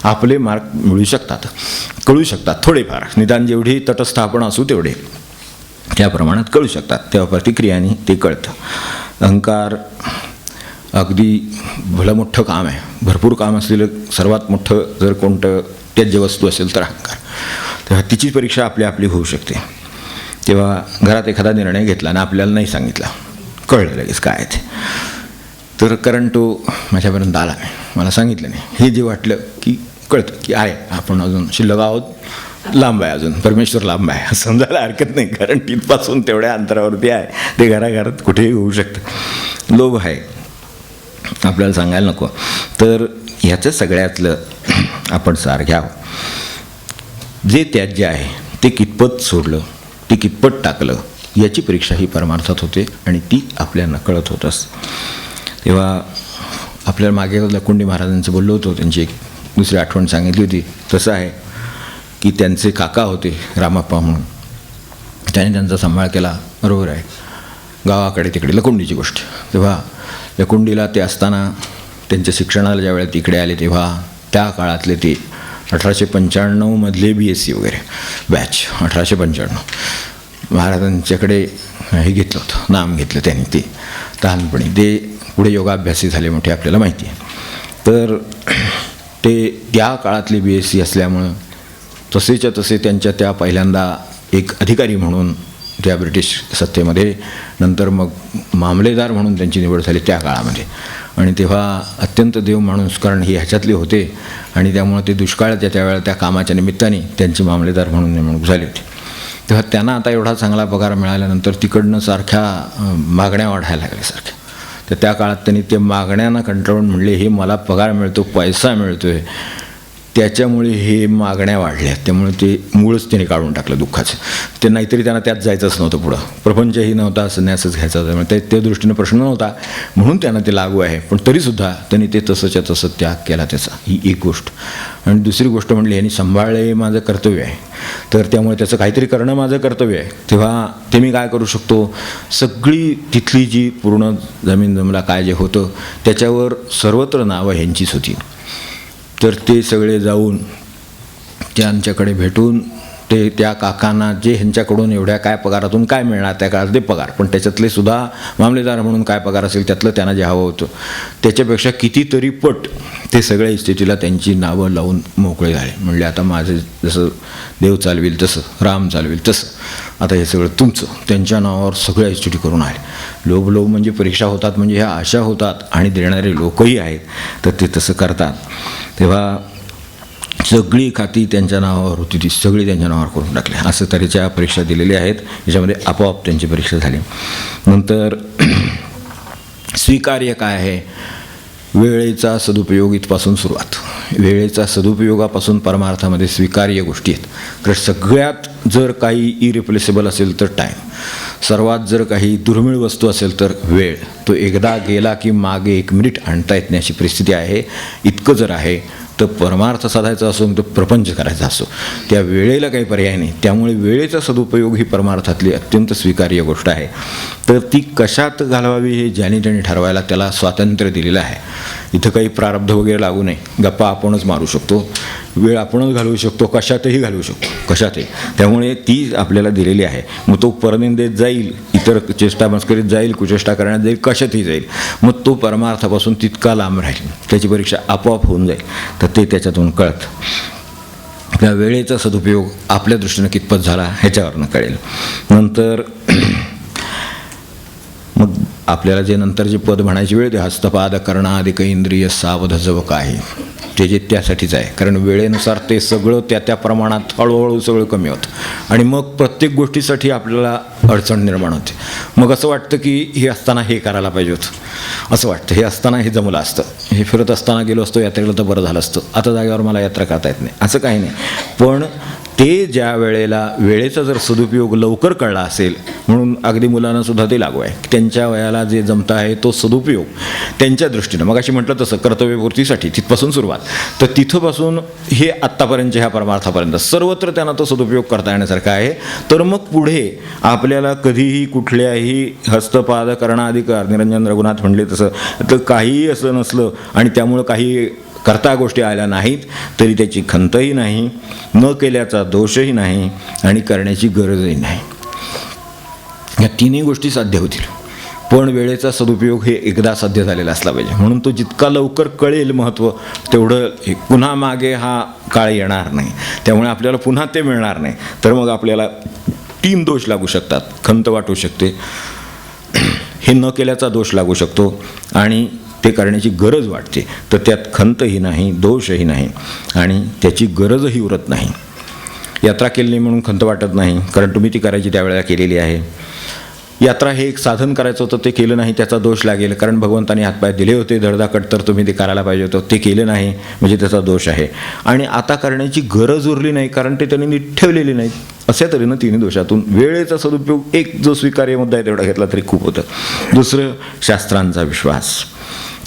आपले मार्क मिळू शकतात, कळू शकतात थोडेफार. निदान जेवढी तटस्थ आपण असू तेवढे त्या प्रमाणात कळू शकतात. तेव्हा प्रतिक्रियाने ते कळतं. अहंकार अगदी भलं मोठं काम आहे. भरपूर काम असलेलं सर्वात मोठं जर कोणतं त्याज्य वस्तू असेल तर अहंकार. तेव्हा तिची परीक्षा आपली होऊ शकते. तेव्हा घरात एखादा निर्णय घेतला आणि आपल्याला नाही सांगितला, कळलं लगेच काय ते, तर कारण तो माझ्यापर्यंत आला नाही, मला सांगितलं नाही, हे जे वाटलं की कळतं की आहे आपण अजून शिल्लक आहोत, लांब आहे अजून, परमेश्वर लांब आहे समजायला हरकत नाही. कारण तिथपासून तेवढ्या अंतरावरती आहे. ते घराघरात कुठेही होऊ शकतं. लोभ आहे, आपल्याला सांगायला नको. तर ह्याचं सगळ्यातलं आपण सार घ्यावं. जे त्याज्य आहे ते कितपत सोडलं, ते कितपत टाकलं, याची परीक्षा ही परमार्थात होते आणि ती आपल्या नकळत होत असते. तेव्हा आपल्याला मागे लकुंडी महाराजांचं बोललो होतो, त्यांची एक दुसरी आठवण सांगितली होती. तसं आहे की त्यांचे काका होते रामाप्पा म्हणून, त्याने त्यांचा सांभाळ केला. बरोबर आहे, गावाकडे तिकडे लकुंडीची गोष्ट. तेव्हा लकुंडीला ते असताना त्यांच्या शिक्षणाला ज्या वेळेला तिकडे आले तेव्हा त्या काळातले ते 1895 BSc वगैरे बॅच. 1895 महाराजांच्याकडे हे घेतलं होतं, नाम घेतलं त्यांनी. ते लहानपणी ते पुढे योगाभ्यासी झाले मोठे आपल्याला माहिती आहे. तर ते त्या काळातले BSc असल्यामुळं तसेच्या तसे त्यांच्या त्या पहिल्यांदा एक अधिकारी म्हणून त्या ब्रिटिश सत्तेमध्ये, नंतर मग मामलेदार म्हणून त्यांची निवड झाली त्या काळामध्ये. आणि तेव्हा अत्यंत देव माणूस, कारण हे ह्याच्यातले होते आणि त्यामुळे ते दुष्काळाच्या त्यावेळेला त्या कामाच्या निमित्ताने त्यांची मामलेदार म्हणून नेमणूक झाली होती. तेव्हा त्यांना आता एवढा चांगला पगार मिळाल्यानंतर तिकडनं सारख्या मागण्या वाढायला लागल्या सारख्या. तर त्या काळात त्यांनी ते मागण्यांना कंटाळून म्हणले, हे मला पगार मिळतो, पैसा मिळतो आहे, त्याच्यामुळे हे मागण्या वाढल्या. त्यामुळे ते मूळच त्याने काढून टाकलं दुःखाचं. ते नाहीतरी त्यांना त्यात जायचंच नव्हतं, पुढं प्रपंचही नव्हता, संन्यासच घ्यायचा होता. त्यामुळे त्या दृष्टीनं प्रश्न नव्हता, म्हणून त्यांना ते लागू आहे. पण तरीसुद्धा त्यांनी ते तसंच्या तसं त्याग केला त्याचा. ही एक गोष्ट. आणि दुसरी गोष्ट म्हणली, यांनी सांभाळलं हे माझं कर्तव्य आहे, तर त्यामुळे त्याचं काहीतरी करणं माझं कर्तव्य आहे. तेव्हा ते मी काय करू शकतो, सगळी तिथली जी पूर्ण जमीन जमला काय जे होतं त्याच्यावर सर्वत्र नावं ह्यांचीच होती. तर ते सगळे जाऊन त्यांच्याकडे भेटून ते त्या काकांना जे ह्यांच्याकडून एवढ्या काय पगारातून काय मिळणार त्या काळात ते पगार, पण त्याच्यातले सुद्धा मामलेदार म्हणून काय पगार असेल त्यातलं त्यांना जे हवं होतं त्याच्यापेक्षा कितीतरी पट ते सगळ्या इस्टेटीला त्यांची नावं लावून मोकळे झाले. म्हणले आता माझे जसं देव चालवेल तसं, राम चालवेल तसं, आता हे सगळं तुमचं. त्यांच्या नावावर सगळ्या इस्टेटी करून आले. लोभ म्हणजे परीक्षा होतात, म्हणजे ह्या आशा होतात आणि देणारे लोकही आहेत, तर ते तसं करतात. तेव्हा सगळी खाती त्यांच्या नावावर होती, ती सगळी त्यांच्या नावावर करून टाकली. असं तऱ्हेच्या परीक्षा दिलेल्या आहेत, याच्यामध्ये आपोआप त्यांची परीक्षा झाली. नंतर स्वीकार्य काय आहे, वेळेचा सदुपयोग इथपासून सुरुवात. वेळेचा सदुपयोगापासून परमार्थामध्ये स्वीकार्य गोष्टी आहेत. तर सगळ्यात जर काही इरिप्लेसेबल असेल तर टाईम, सर्वात जर काही दुर्मिळ वस्तू असेल तर वेळ. तो एकदा गेला की मागे 1 मिनिट आणता येत नाही अशी परिस्थिती आहे. इतकं जर आहे तर परमार्थ साधायचा असो तर प्रपंच करायचा असो, त्या वेळेला काही पर्याय नाही. त्यामुळे वेळेचा सदुपयोग ही परमार्थातली अत्यंत स्वीकार्य गोष्ट आहे. तर ती कशात घालवावी हे ज्याने त्याने ठरवायला त्याला स्वातंत्र्य दिलेलं आहे. इथं काही प्रारब्ध वगैरे लागू नाही. गप्पा आपणच मारू शकतो, वेळ आपणच घालवू शकतो, कशातही घालवू शकतो, कशातही. त्यामुळे ती आपल्याला दिलेली आहे. मग तो परनिंदेत जाईल, इतर चेष्टा मस्करीत जाईल, कुचेष्टा करण्यात जाईल, कशातही जाईल, मग तो परमार्थापासून तितका लांब राहील. त्याची परीक्षा आपोआप होऊन जाईल. तर ते त्याच्यातून कळतं. त्या वेळेचा सदुपयोग आपल्या दृष्टीनं कितपत झाला ह्याच्यावरनं कळेल. नंतर मग आपल्याला जे नंतर जे पद म्हणायची वेळ, ते हस्तपाद करणाधिक इंद्रिय सावध जव काही, ते जे त्यासाठीच आहे. कारण वेळेनुसार ते सगळं त्या त्या प्रमाणात हळूहळू सगळं कमी होतं आणि मग प्रत्येक गोष्टीसाठी आपल्याला अडचण निर्माण होते. मग असं वाटतं की हे असताना हे करायला पाहिजे होतं, असं वाटतं हे असताना हे जमलं असतं, हे फिरत असताना गेलो असतो यात्रेला तर बरं झालं असतं, आता जागेवर मला यात्रा करता येत नाही, असं काही नाही. पण ते ज्या वेळेला वेळेचा जर सदुपयोग लवकर कळला असेल, म्हणून अगदी मुलांना सुद्धा ते लागू आहे. त्यांच्या वयाला जे जमतं आहे तो सदुपयोग त्यांच्या दृष्टीनं, मग अशी म्हटलं तसं कर्तव्यपूर्तीसाठी तिथपासून सुरुवात, तर तिथंपासून हे आत्तापर्यंतच्या ह्या परमार्थापर्यंत सर्वत्र त्यांना तो सदुपयोग करता येण्यासारखा आहे. तर मग पुढे आपल्याला कधीही कुठल्याही हस्तपाद करणाधिकार, निरंजन रघुनाथ म्हणले तसं, तर काहीही असं नसलं आणि त्यामुळं काही करता गोष्टी आल्या नाहीत तरी त्याची खंतही नाही, न केल्याचा दोषही नाही आणि करण्याची गरजही नाही. या तिन्ही गोष्टी साध्य होतील. पण वेळेचा सदुपयोग हे एकदा साध्य झालेला असला पाहिजे. म्हणून तो जितका लवकर कळेल महत्त्व, तेवढं पुन्हा मागे हा काळ येणार नाही. त्यामुळे आपल्याला पुन्हा ते मिळणार नाही. तर मग आपल्याला 3 दोष लागू शकतात. खंत वाटू शकते, हे न केल्याचा दोष लागू शकतो आणि ते करण्याची गरज वाटते. तर त्यात खंतही नाही, दोषही नाही आणि त्याची गरजही उरत नाही. यात्रा केली नाही म्हणून खंत वाटत नाही, कारण तुम्ही ती करायची त्यावेळेला केलेली आहे. यात्रा हे एक साधन करायचं होतं, ते केलं नाही, त्याचा दोष लागेल, कारण भगवंतांनी हातपाय दिले होते धडधाकट, तर तुम्ही ते करायला पाहिजे होतं, ते केलं नाही म्हणजे त्याचा दोष आहे. आणि आता करण्याची गरज उरली नाही, कारण ते त्यांनी नीट ठेवलेली नाहीत. अशा तऱ्हेनं 3 दोषातून वेळेचा सदुपयोग एक जो स्वीकार्य मुद्दा आहे तेवढा घेतला तरी खूप होतं. दुसरं, शास्त्रांचा विश्वास.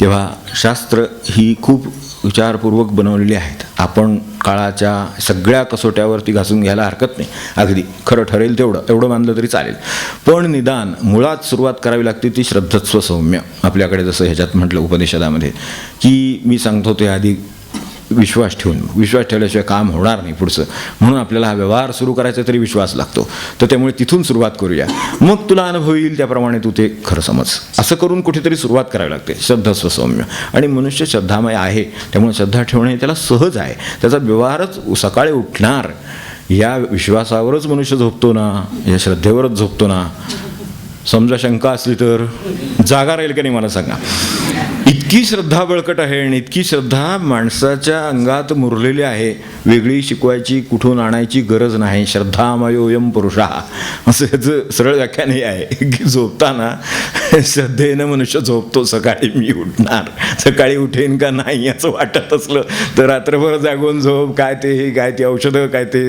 तेव्हा शास्त्र ही खूप विचारपूर्वक बनवलेली आहेत. आपण काळाच्या सगळ्या कसोट्यावरती घासून घ्यायला हरकत नाही. अगदी खरं ठरेल एवढं मानलं तरी चालेल. पण निदान मुळात सुरुवात करावी लागते ती श्रद्धस्व सौम्य. आपल्याकडे जसं ह्याच्यात म्हटलं उपनिषदामध्ये की मी सांगतो ते आधी विश्वास ठेवल्याशिवाय काम होणार नाही पुढचं. म्हणून आपल्याला हा व्यवहार सुरू करायचा तरी विश्वास लागतो. तर त्यामुळे तिथून सुरुवात करूया, मग तुला अनुभव येईल त्याप्रमाणे तू ते खरं समज. असं करून कुठेतरी सुरुवात करावी लागते. श्रद्धास्व सौम्य. आणि मनुष्य श्रद्धामय आहे, त्यामुळे श्रद्धा ठेवणे त्याला सहज आहे. त्याचा व्यवहारच सकाळी उठणार या विश्वासावरच मनुष्य झोपतो ना, या श्रद्धेवरच झोपतो ना. समजा शंका असली तर जागा राहील का नाही मला सांगा. इतकी श्रद्धा बळकट आहे आणि इतकी श्रद्धा माणसाच्या अंगात मुरलेली आहे, वेगळी शिकवायची कुठून आणायची गरज नाही. श्रद्धामयोयम पुरुषा असं ह्याचं सरळ व्याख्यान हे आहे की झोपताना श्रद्धेनं मनुष्य झोपतो. सकाळी मी उठणार, सकाळी उठेन का नाही असं वाटत असलं तर रात्रभर जागून झोप, काय ते औषधं, काय ते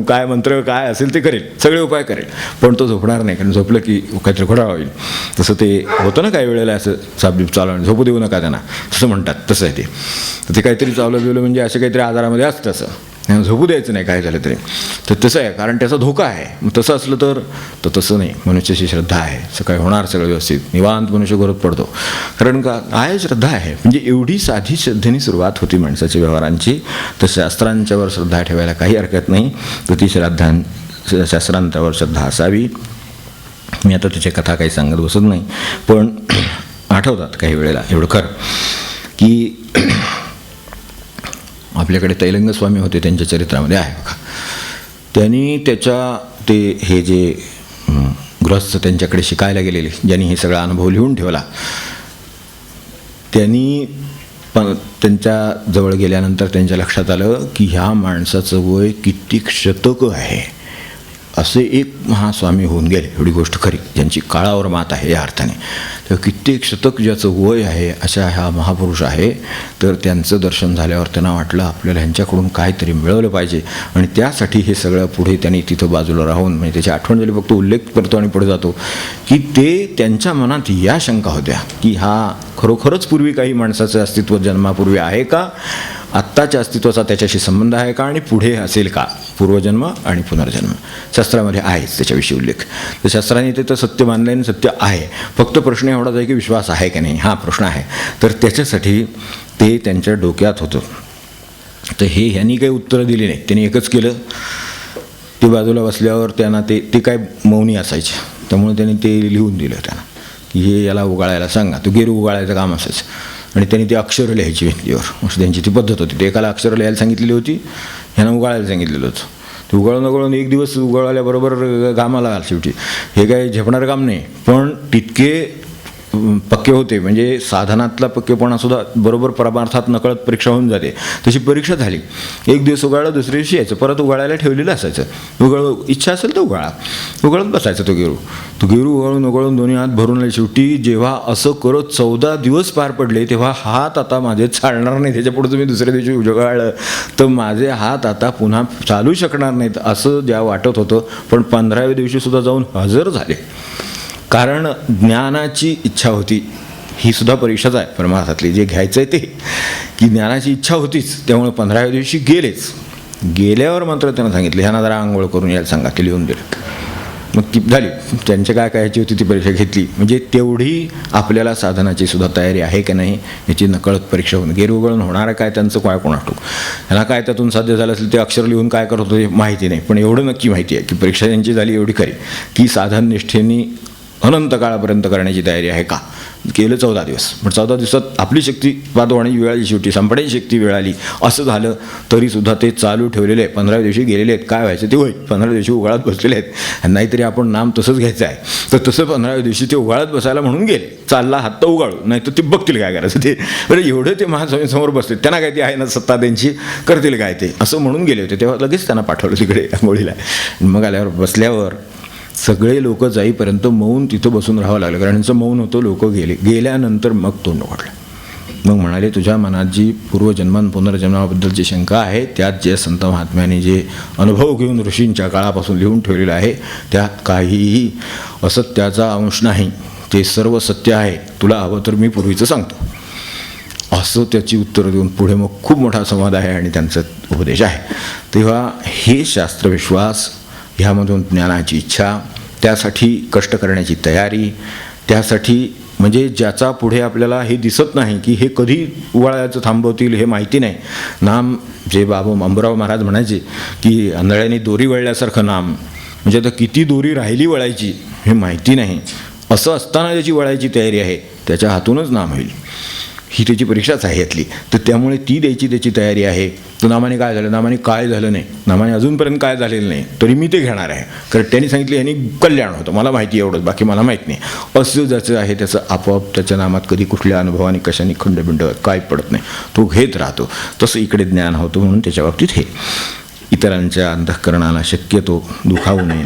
काय मंत्र काय असेल ते करेल, सगळे उपाय करेल, पण तो झोपणार नाही. कारण झोपलं की काहीतरी घोटाळा होईल. तसं ते होतं ना काही वेळेला, असं साबदीप चालवणं, झोपू देऊ नका त्यांना, तसं म्हणतात. तसं आहे ते काहीतरी चावलं बिवलं म्हणजे असे काहीतरी आजारामध्ये असतं, असं झोपू द्यायचं नाही काय झालं तरी. तर तसं आहे, कारण त्याचा धोका आहे. मग तसं असलं तर तसं नाही. मनुष्याची श्रद्धा आहे, सकाळी होणार सगळं व्यवस्थित, निवांत मनुष्य घरात पडतो. कारण का आहे, श्रद्धा आहे. म्हणजे एवढी साधी श्रद्धेने सुरुवात होती माणसाच्या व्यवहारांची. तर शास्त्रांच्यावर श्रद्धा ठेवायला काही हरकत नाही. तर ती शास्त्रांच्यावर श्रद्धा असावी. मी आता त्याच्या कथा काही सांगत बसत नाही, पण आठवतात काही वेळेला एवढं खरं की आपल्याकडे तैलंग स्वामी होते, त्यांच्या चरित्रामध्ये आहे बघा. त्यांनी हे जे गृहस्थ त्यांच्याकडे शिकायला गेलेले, ज्यांनी हे सगळा अनुभव लिहून ठेवला, त्यांनी त्यांच्या जवळ गेल्यानंतर त्यांच्या लक्षात आलं की ह्या माणसाचं वय कित्येक शतक आहे. असे एक महास्वामी होऊन गेले, एवढी गोष्ट खरी, ज्यांची काळावर मात आहे या अर्थाने. तर कित्येक शतक ज्याचं वय आहे अशा हा महापुरुष आहे. तर त्यांचं दर्शन झाल्यावर त्यांना वाटलं आपल्याला ह्यांच्याकडून काहीतरी मिळवलं पाहिजे. आणि त्यासाठी हे सगळं पुढे त्यांनी तिथं बाजूला राहून, म्हणजे त्याची आठवण झाली, फक्त उल्लेख करतो आणि पुढे जातो की ते त्यांच्या मनात या शंका होत्या की हा खरोखरच पूर्वी काही माणसाचं अस्तित्व जन्मापूर्वी आहे का, आत्ताच्या अस्तित्वाचा त्याच्याशी संबंध आहे का, आणि पुढे असेल का पूर्वजन्म आणि पुनर्जन्म. शास्त्रामध्ये आहेच त्याच्याविषयी उल्लेख. तर शास्त्राने ते तर सत्य मानलं आणि सत्य आहे. फक्त प्रश्न एवढाच आहे की विश्वास आहे का नाही, हा प्रश्न आहे. तर त्याच्यासाठी ते त्यांच्या डोक्यात होतं. तर ह्यांनी काही उत्तरं दिली नाही. त्यांनी एकच केलं, ते बाजूला बसल्यावर त्यांना ते काय मौनी असायचे, त्यामुळे त्यांनी ते लिहून दिलं त्यांना की हे याला उगाळायला सांगा. तो गेरू उगाळायचं काम असायचं. आणि त्यांनी ते अक्षरं लिहायची भिंतीवर, असं त्यांची ती पद्धत होती. ते एकाला अक्षरं लिहायला सांगितलेली होती, ह्यांना उगाळायला सांगितलेलं होतं. ते उगाळून एक दिवस उगाळल्याबरोबर कामाला आला शेवटी. हे काय झेपणारं काम नाही, पण तितके पक्के होते. म्हणजे साधनातला पक्केपणासुद्धा बरोबर परमार्थात नकळत परीक्षा होऊन जाते. तशी परीक्षा झाली. एक दिवस उगाळलं, दुसऱ्या दिवशी यायचं, परत उगाळायला ठेवलेलं असायचं. इच्छा असेल तर उगाळत बसायचं. तो गेरू उगाळून दोन्ही हात भरून आले. शेवटी जेव्हा असं करत 14 दिवस पार पडले, तेव्हा हात आता माझे चालणार नाही, त्याच्यापुढे तुम्ही दुसऱ्या दिवशी उगाळलं तर माझे हात आता पुन्हा चालू शकणार नाहीत असं ज्या वाटत होतं. पण 15व्या दिवशीसुद्धा जाऊन हजर झाले. कारण ज्ञानाची इच्छा होती. ही सुद्धा परीक्षाच आहे परमार्थातली, जे घ्यायचं आहे ते, की ज्ञानाची इच्छा होतीच. त्यामुळे 15व्या दिवशी गेलेच. गेल्यावर मात्र त्यांना सांगितलं ह्यांना जरा आंघोळ करून यायला सांगा, ते लिहून दिलं. मग ती झाली. त्यांच्या काय करायची होती ती परीक्षा घेतली. म्हणजे तेवढी आपल्याला साधनाची सुद्धा तयारी आहे की नाही याची नकळत परीक्षा होऊन, गेरू उगळून होणार काय त्यांचं काय कोणास ठाऊक. ह्याला काय त्यातून साध्य झालं असेल ते अक्षर लिहून काय करत होते माहिती नाही. पण एवढं नक्की माहिती आहे की परीक्षा त्यांची झाली एवढी खरी की साधन निष्ठेने अनंत काळापर्यंत करण्याची तयारी आहे का. केलं 14 दिवस. पण 14 दिवसात आपली शक्ती पादवणी वेळ आली, शेवटी संपण्याची शक्ती वेळ आली. असं झालं तरीसुद्धा ते चालू ठेवलेले आहे. 15व्या दिवशी गेलेले आहेत. काय व्हायचं ते होईल. 15व्या दिवशी उगाळत बसलेले आहेत. नाहीतरी आपण नाम तसंच घ्यायचं आहे. तर तसं 15व्या दिवशी ते उगाळत बसायला म्हणून गेले. चालला हात तर उगाळू, नाही तर ते बघतील काय करायचं ते. बरं एवढं ते महास्वामींसमोर बसले, त्यांना काय ती आहे ना सत्ता त्यांची, करतील काय ते असं म्हणून गेले होते. तेव्हा लगेच त्यांना पाठवलं तिकडे आंघोळीला. मग आल्यावर बसल्यावर सगळे लोक जाईपर्यंत मौन तिथं बसून राहावं लागलं. कारण यांचं मौन होतं. लोक गेल्यानंतर मग तोंड उघडलं. मग म्हणाले तुझ्या मनात जी पूर्वजन्मान पुनर्जन्माबद्दलची शंका आहे, त्यात जे संत महात्म्याने जे अनुभव घेऊन ऋषींच्या काळापासून लिहून ठेवलेलं आहे त्यात काहीही असत्याचा अंश नाही. ते सर्व सत्य आहे. तुला हवं तर मी पूर्वीचं सांगतो. असं त्याची उत्तरं देऊन पुढे मग खूप मोठा संवाद आहे आणि त्यांचा उपदेश आहे. तेव्हा हे शास्त्रविश्वास, ह्यामधून ज्ञानाची इच्छा, त्यासाठी कष्ट करण्याची तयारी, त्यासाठी म्हणजे ज्याचा पुढे आपल्याला हे दिसत नाही की हे कधी वळायचं थांबवतील हे माहिती नाही. नाम जे बाबा अंबुराव महाराज म्हणायचे की आंधळ्याने दोरी वळल्यासारखं नाम, म्हणजे आता किती दोरी राहिली वळायची हे माहिती नाही. असं असताना ज्याची वळायची तयारी आहे त्याच्या हातूनच नाम होईल. ही त्याची परीक्षाच आहे यातली. तर त्यामुळे ती द्यायची त्याची तयारी आहे. तर नामाने काय झालं, नामाने काय झालं नाही, नामाने अजूनपर्यंत काय झालेलं नाही, तरी मी ते घेणार आहे. कारण त्यांनी सांगितलं यांनी कल्याण होतं, मला माहिती एवढंच, बाकी मला माहीत नाही. असं ज्याचं आहे त्याचं आपोआप त्याच्या नामात कधी कुठल्या अनुभवाने कशाने खंडबिंड काय पडत नाही, तो घेत राहतो. तसं इकडे ज्ञान होतं. म्हणून त्याच्या बाबतीत हे इतरांच्या अंतःकरणाला शक्यतो दुखावू नये,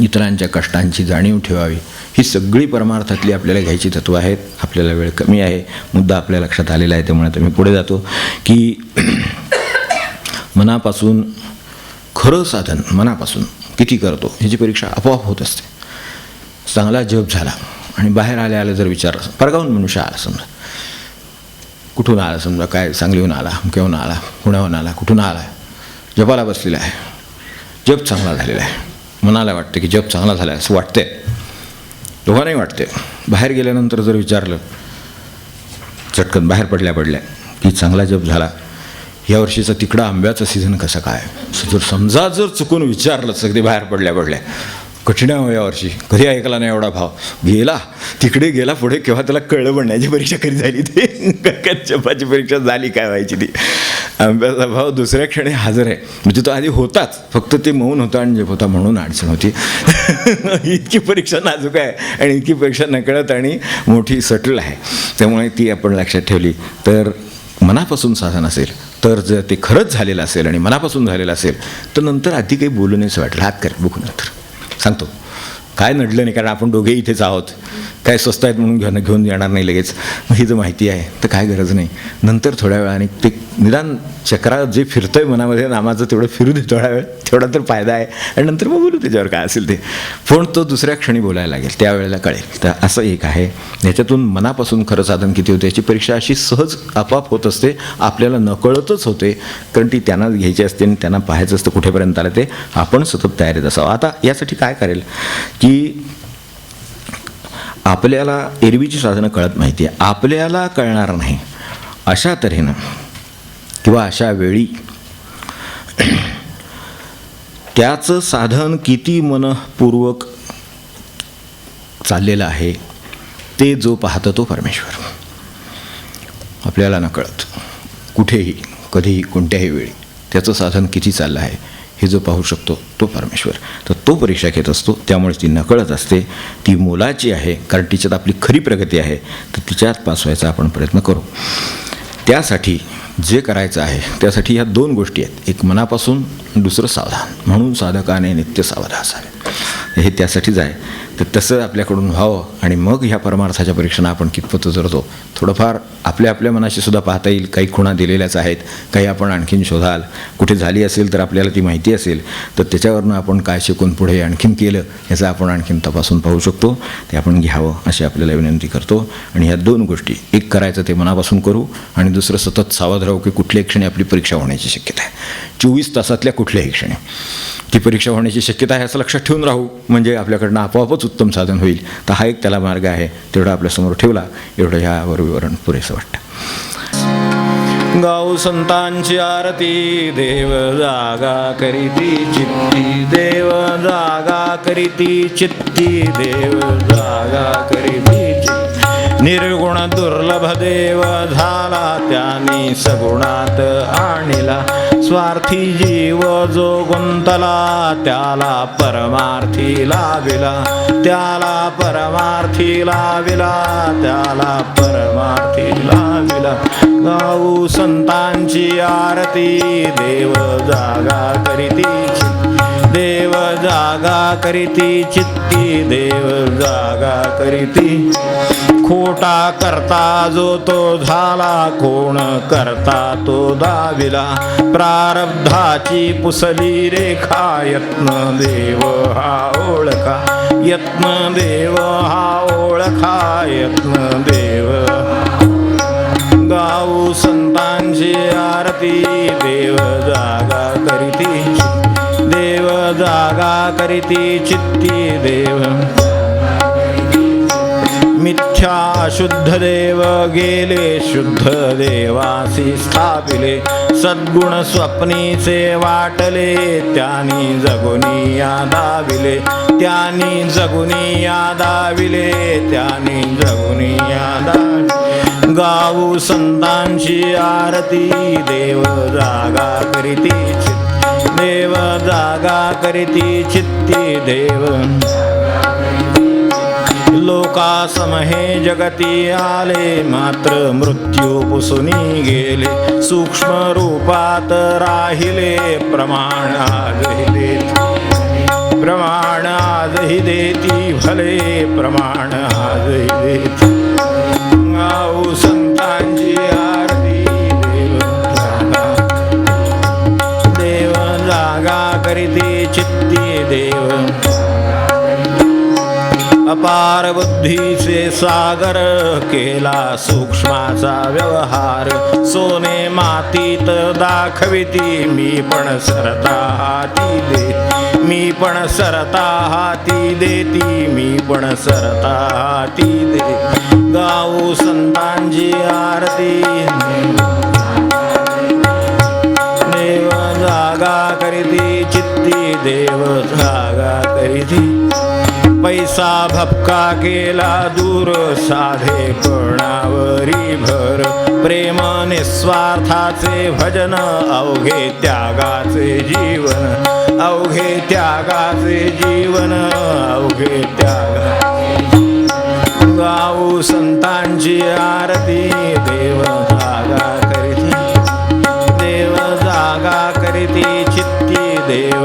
इतरांच्या कष्टांची जाणीव ठेवावी, ही सगळी परमार्थातली आपल्याला घ्यायची तत्त्व आहेत. आपल्याला वेळ कमी आहे, मुद्दा आपल्या लक्षात आलेला आहे, त्यामुळे आता मी पुढे जातो की मनापासून खरं साधन मनापासून किती करतो ह्याची परीक्षा आपोआप होत असते. चांगला जप झाला आणि बाहेर आले जर विचारलं, परगावून मनुष्य आला समजा, कुठून आला समजा, काय सांगलीहून आला, केव्हा आला, पुण्याहून आला, कुठून आला, जपाला बसलेला आहे, जप चांगला झालेला आहे, मनाला वाटते की जप चांगला झाला आहे असं वाटतंय, दोघांनाही वाटते. बाहेर गेल्यानंतर जर विचारलं चटकन बाहेर पडल्या की चांगला जप झाला, यावर्षीचा तिकडा आंब्याचा सीझन कसा काय, जर चुकून विचारलंच अगदी बाहेर पडल्या कठीण आहे यावर्षी, कधी ऐकला नाही एवढा भाव, गेला तिकडे गेला पुढे केव्हा त्याला कळलं म्हणण्याची परीक्षा कधी झाली, ते जपाची परीक्षा झाली काय व्हायची ती. आंब्याचा भाव दुसऱ्या क्षणी हजर आहे, म्हणजे तो आधी होताच, फक्त ते मौन होता आणि जप होता म्हणून अडचण होती. इतकी परीक्षा नाजूक आहे आणि इतकी परीक्षा नकळत आणि मोठी सटल आहे. त्यामुळे ती आपण लक्षात ठेवली तर मनापासून साधन असेल तर जर ते खरंच झालेलं असेल आणि मनापासून झालेलं असेल तर नंतर आधी काही बोलू नयेच वाटलं, हात कर बघू नंतर सांगतो, काय नडलं नाही, कारण आपण दोघे इथेच आहोत, काय स्वस्त आहेत म्हणून घेऊन येणार नाही लगेच, मग ही जर माहिती आहे तर काय गरज नाही. नंतर थोड्या वेळाने ते निदान चक्रा जे फिरतंय मनामध्ये नामाचं तेवढं फिरू दे थोडा वेळ, तेवढा तर फायदा आहे, आणि नंतर मग बोलू त्याच्यावर काय असेल ते. पण तो दुसऱ्या क्षणी बोलायला लागेल, त्यावेळेला कळेल. तर असं एक आहे, याच्यातून मनापासून खरं साधन किती होते याची परीक्षा अशी सहज आपोआप होत असते, आपल्याला नकळतच होते, कारण ती त्यांना घ्यायची असते आणि त्यांना पाहायचं असतं कुठेपर्यंत आलं ते, आपण सतत तयारीत असावं. आता यासाठी काय करेल की आपल्याला एरवीची साधनं कळत माहिती आहे, आपल्याला कळणार नाही अशा तऱ्हेनं किंवा अशा वेळी त्याचं साधन किती मनपूर्वक चाललेलं आहे ते जो पाहतो तो परमेश्वर. आपल्याला न कळत कुठेही कधीही कोणत्याही वेळी त्याचं साधन किती चाललं आहे हे जो पाहू शकतो तो परमेश्वर. तर तो परीक्षा घेत असतो, त्यामुळे ती नकळत असते, ती मोलाची आहे, कारण तिच्यात आपली खरी प्रगती आहे. तर तिच्यात पास व्हायचा आपण प्रयत्न करू. त्यासाठी जे करायचं आहे त्यासाठी ह्या दोन गोष्टी आहेत, एक मनापासून, दुसरं सावधान. म्हणून साधकाने नित्य सावधान असावे, हे त्यासाठीच आहे. तर तसं आपल्याकडून व्हावं आणि मग ह्या परमार्थाच्या परीक्षेला आपण कितपत उतरतो. थोडंफार आपल्या मनाशी सुद्धा पाहता येईल, काही खुणा दिलेल्याच आहेत, काही आपण आणखीन शोधाल, कुठे झाली असेल तर आपल्याला ती माहिती असेल तर त्याच्यावरनं आपण काय शिकून पुढे आणखीन केलं याचा आपण आणखीन तपासून पाहू शकतो. ते आपण घ्यावं अशी आपल्याला विनंती करतो. आणि ह्या दोन गोष्टी, एक करायचं ते मनापासून करू आणि दुसरं सतत सावध राहू की कुठल्याही क्षणी आपली परीक्षा होण्याची शक्यता आहे. 24 तासातल्या कुठल्याही क्षणी ती परीक्षा होण्याची शक्यता आहे असं लक्षात ठेवून राहू, म्हणजे आपल्याकडनं आपोआपच उत्तम साधन होईल. तर हा एक त्याला मार्ग आहे, तेवढा आपल्यासमोर ठेवला, एवढं ह्यावर विवरण पुरेसं वाटतं. गाऊ संतांची आरती, देव जागा करीती चित्ती, देव जागा करीती चित्ती, देव जागा करीती चित्ती. निर्गुण दुर्लभ देव झाला त्याने सगुणात आणिला, स्वार्थी जीव जो गुंतला त्याला परमार्थी लाविला, त्याला परमार्थी लाविला, त्याला परमार्थी लाविला. गाऊ संतांची आरती, देव जागा करीती चित्ती, देव जागा करीती चित्ती, देव जागा करीती. खोटा करता जो तो झाला, कोण करता तो दाविला, प्रारब्धाची पुसली रेखा, यत्न देव हा ओळखा, यत्न देव हा ओळखा, यत्न देव. गाऊ संतांची आरती, देव जागा करीती, देव जागा करीती चित्ती, देव. मिथ्या मिथ्या शुद्ध देव गेले शुद्ध देवासी स्थापिले सद्गुण स्वप्नीचे वाटले त्यांनी जगुनी यादाविले त्यांनी जगुनी यादाविले त्यांनी जगुनी यादाविले गाऊ संतांची आरती देव जागा करीती चित्ती देव जागा करीती चित्ती देव लोकासमहे जगती आले मात्र मृत्यू पुसुनी गेले सूक्ष्म रूपात राहिले प्रमाण आजही देती प्रमाण आजही देती भले प्रमाण आजही देती गाऊ संतांची आरती देव जागा करीती चित्ती देव अपार बुद्धीचे सागर केला सूक्ष्माचा व्यवहार सोने मातीत दाखविती मी पण सरता हाती देती मी पण सरता हाती देती मी पण सरता हाती देती गाऊ संतांची आरती देव जागा करीती चित्ती देव जागा करीती पैसा भपका केला दूर साधे पणावरी भर प्रेम निस्वार्थाचे भजन अवघे त्यागाचे जीवन अवघे त्यागाचे जीवन अवघे त्यागा गाऊ संतांची आरती देव जागा करीती देव जागा करीती चित्ती देव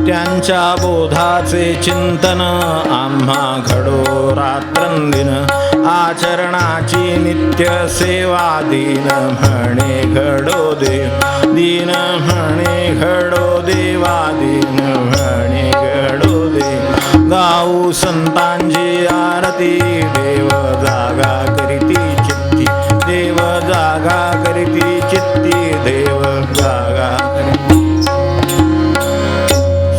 त्यांच्या बोधाचे चिंतन आम्हा घडो रात्रंदिन आचरणाची नित्य सेवा दीन म्हणे घडो देव दीन म्हणे घडो देवा दीन म्हणे घडो देव गाऊ संतांची आरती देव जागा करीती चित्ती देव जागा करीती चित्ती देव जागा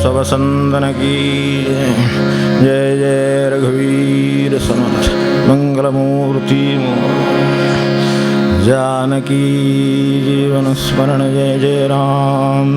सब संदन की जय जय रघुवीर समर्थ मंगलमूर्ति जानकी जीवन स्मरण जय जय राम।